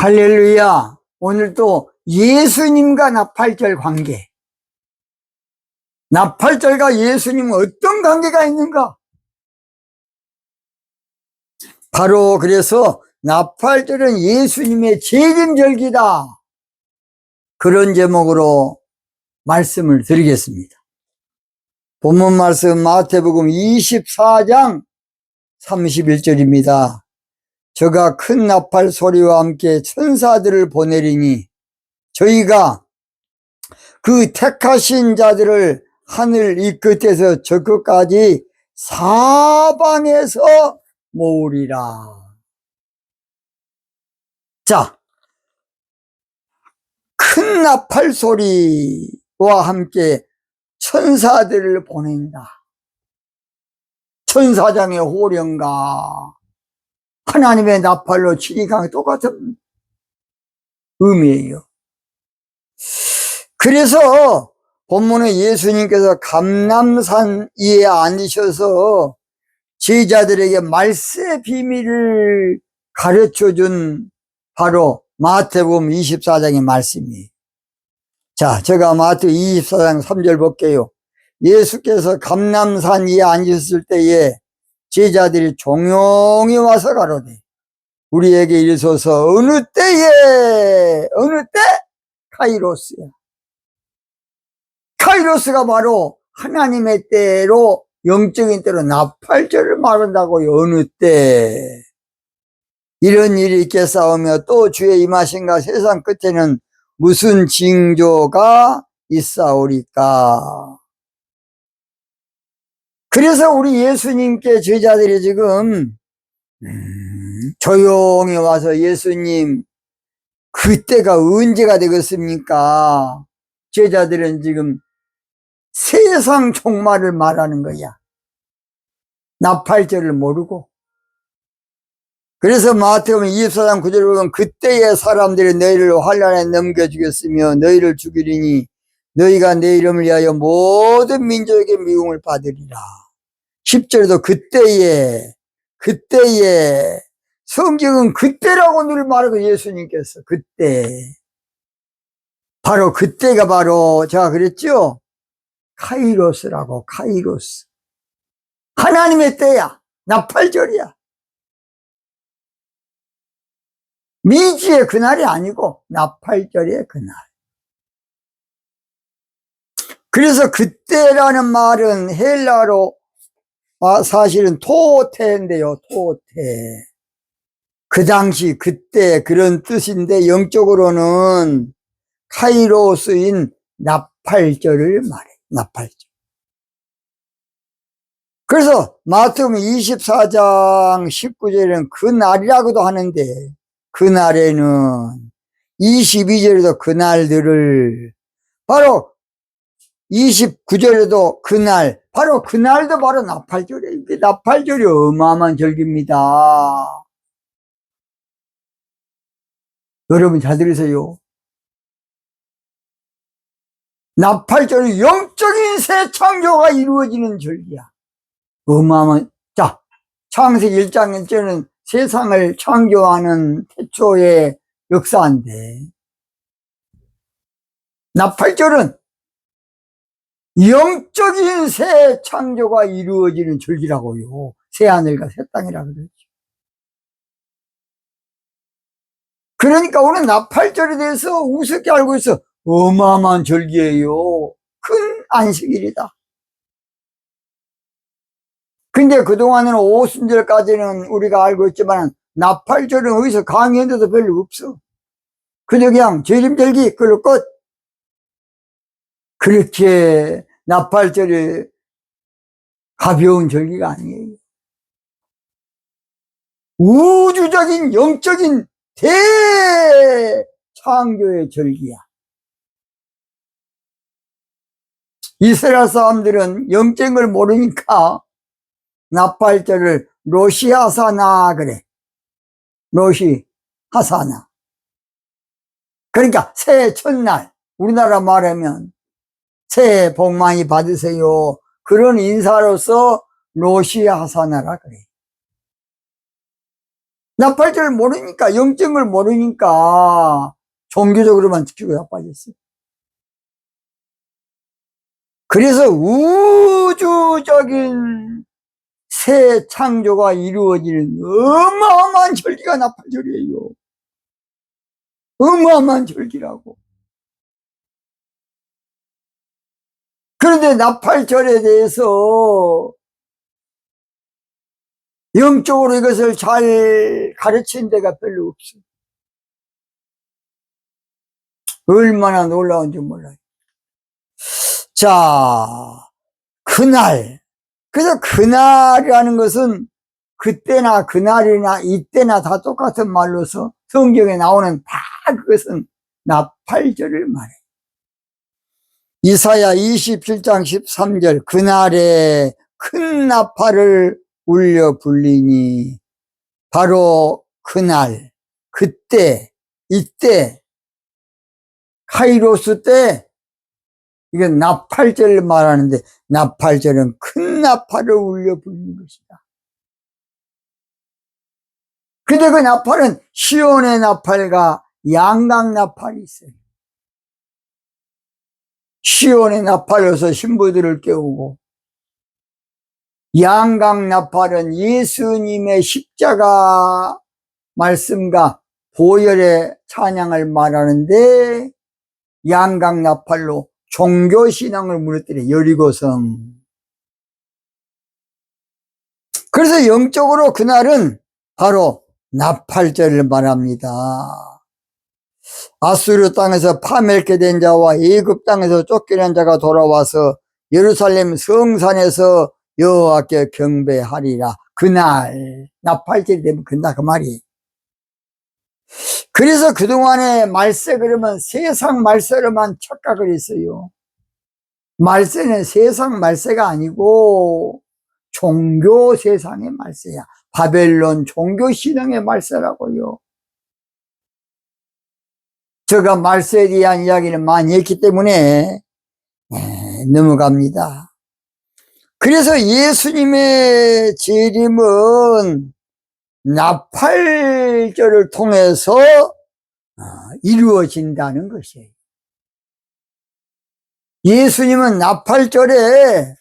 할렐루야. 오늘 또 예수님과 나팔절 관계. 나팔절과 예수님은 어떤 관계가 있는가? 바로 그래서 나팔절은 예수님의 재림절기다. 그런 제목으로 말씀을 드리겠습니다. 본문 말씀 마태복음 24장 31절입니다. 저가 큰 나팔 소리와 함께 천사들을 보내리니 저희가 그 택하신 자들을 하늘 이 끝에서 저 끝까지 사방에서 모으리라. 자, 큰 나팔 소리와 함께 천사들을 보낸다. 천사장의 호령과 하나님의 나팔로 치니까 똑같은 의미예요. 그래서 본문에 예수님께서 감람산 위에 앉으셔서 제자들에게 말세의 비밀을 가르쳐준 바로 마태복음 24장의 말씀이에요. 자, 제가 마태복음 24장 3절 볼게요. 예수께서 감람산 위에 앉으셨을 때에 제자들이 종용이 와서 가로되 우리에게 이르소서 어느 때에 어느 때? 카이로스야. 카이로스가 바로 하나님의 때로 영적인 때로 나팔절을 말한다고요. 어느 때 이런 일이 있겠사오며 또 주의 임하신가 세상 끝에는 무슨 징조가 있사오리까. 그래서 우리 예수님께 제자들이 지금 조용히 와서 예수님 그때가 언제가 되겠습니까? 제자들은 지금 세상 종말을 말하는 거야. 나팔절을 모르고. 그래서 마태복음 24장 9절에 보면 그때의 사람들이 너희를 환난에 넘겨주겠으며 너희를 죽이리니 너희가 내 이름을 위하여 모든 민족에게 미움을 받으리라. 10절에도 그때에 성경은 그때라고 늘 말하고 예수님께서 그때 바로 그때가 바로 제가 그랬죠? 카이로스라고. 카이로스. 하나님의 때야. 나팔절이야. 미지의 그날이 아니고 나팔절의 그날. 그래서 그때라는 말은 헬라어로 사실은 토테인데요. 토테. 그 당시 그때 그런 뜻인데 영적으로는 카이로스인 나팔절을 말해. 나팔절. 그래서 마태복음 24장 19절에는 그 날이라고도 하는데 그날에는 22절에도 그날들을 바로 29절에도 그날 바로 그날도 바로 나팔절이에요. 나팔절이 어마어마한 절기입니다. 여러분 잘 들으세요. 나팔절은 영적인 새 창조가 이루어지는 절기야. 어마어마한. 자, 창세기 1장 1절은 세상을 창조하는 태초의 역사인데 나팔절은 영적인 새 창조가 이루어지는 절기라고요. 새 하늘과 새 땅이라고 그러죠. 그러니까 우리는 나팔절에 대해서 우습게 알고 있어. 어마어마한 절기예요. 큰 안식일이다. 근데 그동안에는 오순절까지는 우리가 알고 있지만 나팔절은 어디서 강의했는데도 별로 없어. 그냥 재림절기 그걸로 끝. 그렇게 나팔절이 가벼운 절기가 아니에요. 우주적인 영적인 대창조의 절기야. 이스라엘 사람들은 영적인 걸 모르니까 나팔절을 로시하사나 그래. 로시하사나. 그러니까 새해 첫날 우리나라 말하면 새해 복 많이 받으세요. 그런 인사로서 로시하사나라 그래. 나팔절을 모르니까, 영적을 모르니까 종교적으로만 지키고 나빠졌어요. 그래서 우주적인 새 창조가 이루어지는 어마어마한 절기가 나팔절이에요. 어마어마한 절기라고. 그런데 나팔절에 대해서 영적으로 이것을 잘 가르친 데가 별로 없어요. 얼마나 놀라운지 몰라요. 자, 그날. 그래서 그날이라는 것은 그때나 그날이나 이때나 다 똑같은 말로서 성경에 나오는 다 그것은 나팔절을 말해요. 이사야 27장 13절 그날에 큰 나팔을 울려 불리니 바로 그날, 그때, 이때, 카이로스 때 이건 나팔절을 말하는데 나팔절은 큰 나팔을 울려 불리는 것이다. 근데 그 나팔은 시온의 나팔과 양강 나팔이 있어요. 시온의 나팔로서 신부들을 깨우고 양강 나팔은 예수님의 십자가 말씀과 보혈의 찬양을 말하는데 양강 나팔로 종교신앙을 무너뜨려 여리고성. 그래서 영적으로 그날은 바로 나팔절을 말합니다. 아수르 땅에서 파멸케 된 자와 애굽 땅에서 쫓겨난 자가 돌아와서 예루살렘 성산에서 여호와께 경배하리라. 그날 나팔절이 되면 그날 그 말이. 그래서 그동안에 말세 그러면 세상 말세로만 착각을 했어요. 말세는 세상 말세가 아니고 종교 세상의 말세야. 바벨론 종교 신앙의 말세라고요. 제가 말세에 대한 이야기를 많이 했기 때문에 넘어갑니다. 그래서 예수님의 재림은 나팔절을 통해서 이루어진다는 것이에요. 예수님은 나팔절에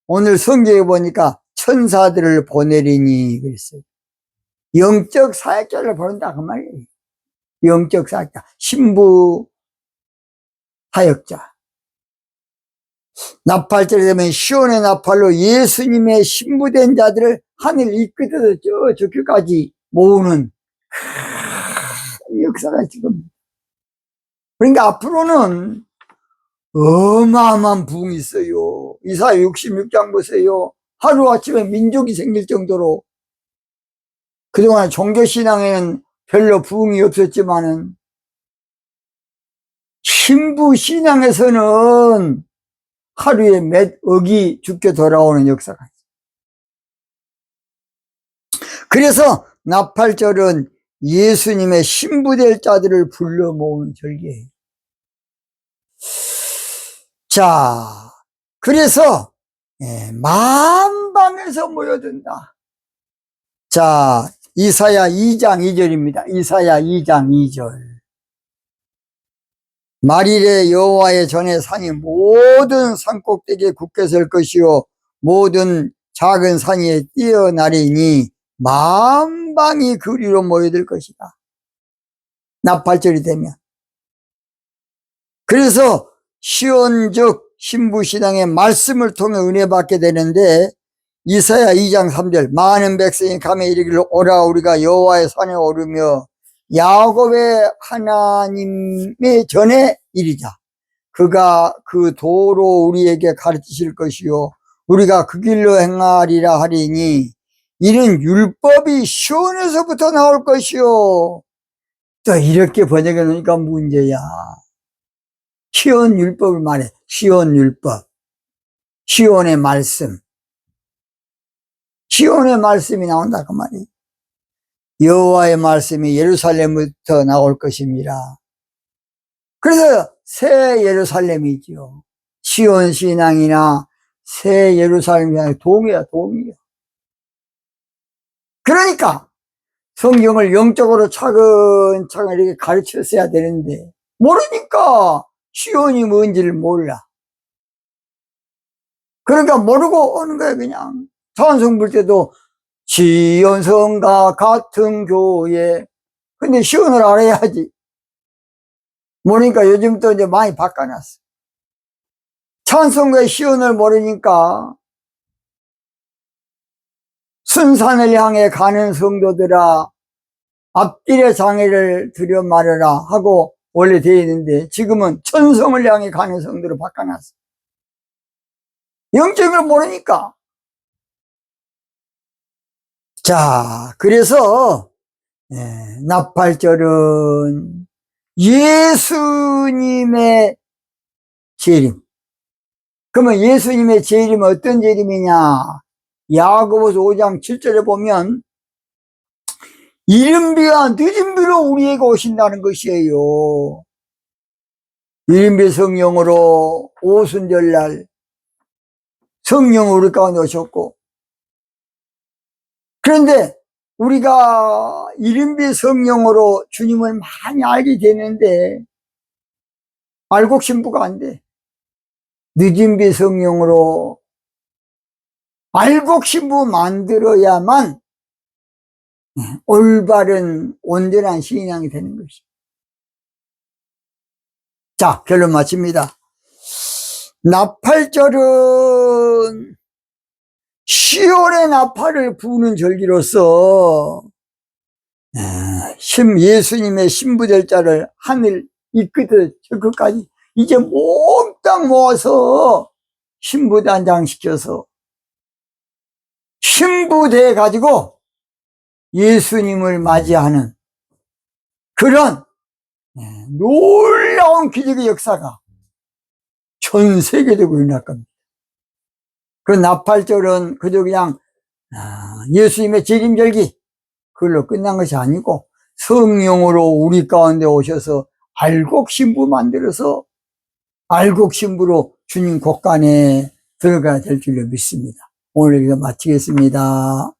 오늘 성경에 보니까 천사들을 보내리니 그랬어요. 영적 사역자를 보낸다 그 말이에요. 영적 사역자, 신부 사역자. 나팔절이 되면 시온의 나팔로 예수님의 신부된 자들을 하늘 이 끝에서 저 끝까지 모으는 역사가 지금. 그러니까 앞으로는 어마어마한 부흥이 있어요. 이사야 66장 보세요. 하루아침에 민족이 생길 정도로. 그동안 종교신앙에는 별로 부흥이 없었지만은 신부신앙에서는 하루에 몇 억이 죽게 돌아오는 역사가 있어요. 그래서 나팔절은 예수님의 신부될 자들을 불러 모으는 절기예요. 자, 그래서 만방에서 모여든다. 자, 이사야 2장 2절입니다. 이사야 2장 2절. 말일에 여호와의 전에 산이 모든 산꼭대기에 굳게 설 것이요 모든 작은 산 위에 뛰어나리니 만방이 그리로 모여들 것이다. 나팔절이 되면. 그래서 시온적 신부신앙의 말씀을 통해 은혜 받게 되는데 이사야 2장 3절 많은 백성이 가며 이르기를 오라 우리가 여호와의 산에 오르며 야곱의 하나님의 전에 이르자. 그가 그 도로 우리에게 가르치실 것이요 우리가 그 길로 행하리라 하리니 이는 율법이 시온에서부터 나올 것이요. 또 이렇게 번역해 놓으니까 문제야. 시온 율법을 말해. 시온 율법. 시온의 말씀. 시온의 말씀이 나온다 그 말이. 여호와의 말씀이 예루살렘부터 나올 것입니다. 그래서 새 예루살렘이지요. 시온 신앙이나 새 예루살렘이 동이야, 동이야. 그러니까 성경을 영적으로 차근차근 이렇게 가르쳤어야 되는데 모르니까 시온이 뭔지를 몰라. 그러니까 모르고 오는 거야. 그냥 찬송 부를 때도 시온성과 같은 교회. 근데 시온을 알아야지. 모르니까 요즘 또 이제 많이 바꿔놨어. 찬송가의 시온을 모르니까 순산을 향해 가는 성도들아 앞길에 장애를 들여 말하라 하고 원래 되어 있는데 지금은 천성을 향해 가는 성도로 바꿔놨어. 영적을 모르니까. 자, 그래서 나팔절은 예수님의 재림. 그러면 예수님의 재림은 어떤 재림이냐? 야고보서 5장 7절에 보면 이른 비와 늦은 비로 우리에게 오신다는 것이에요. 이른 비 성령으로 오순절날 성령 우리 가운데 오셨고, 그런데 우리가 이른 비 성령으로 주님을 많이 알게 되는데 알곡 신부가 안 돼. 늦은 비 성령으로 알곡 신부 만들어야만 올바른 온전한 신앙이 되는 것이죠. 자, 결론 마칩니다. 나팔절은 시온의 나팔을 부는 절기로서 예수님의 신부절자를 하늘 이 끝에 저 끝까지 이제 몽땅 모아서 신부단장 시켜서 신부돼 가지고 예수님을 맞이하는 그런 놀라운 기적의 역사가 전 세계적으로 일어날 겁니다. 그 나팔절은 그저 그냥 예수님의 재림절기 그걸로 끝난 것이 아니고 성령으로 우리 가운데 오셔서 알곡 신부 만들어서 알곡 신부로 주님 곳간에 들어가야 될 줄로 믿습니다. 오늘 이거 마치겠습니다.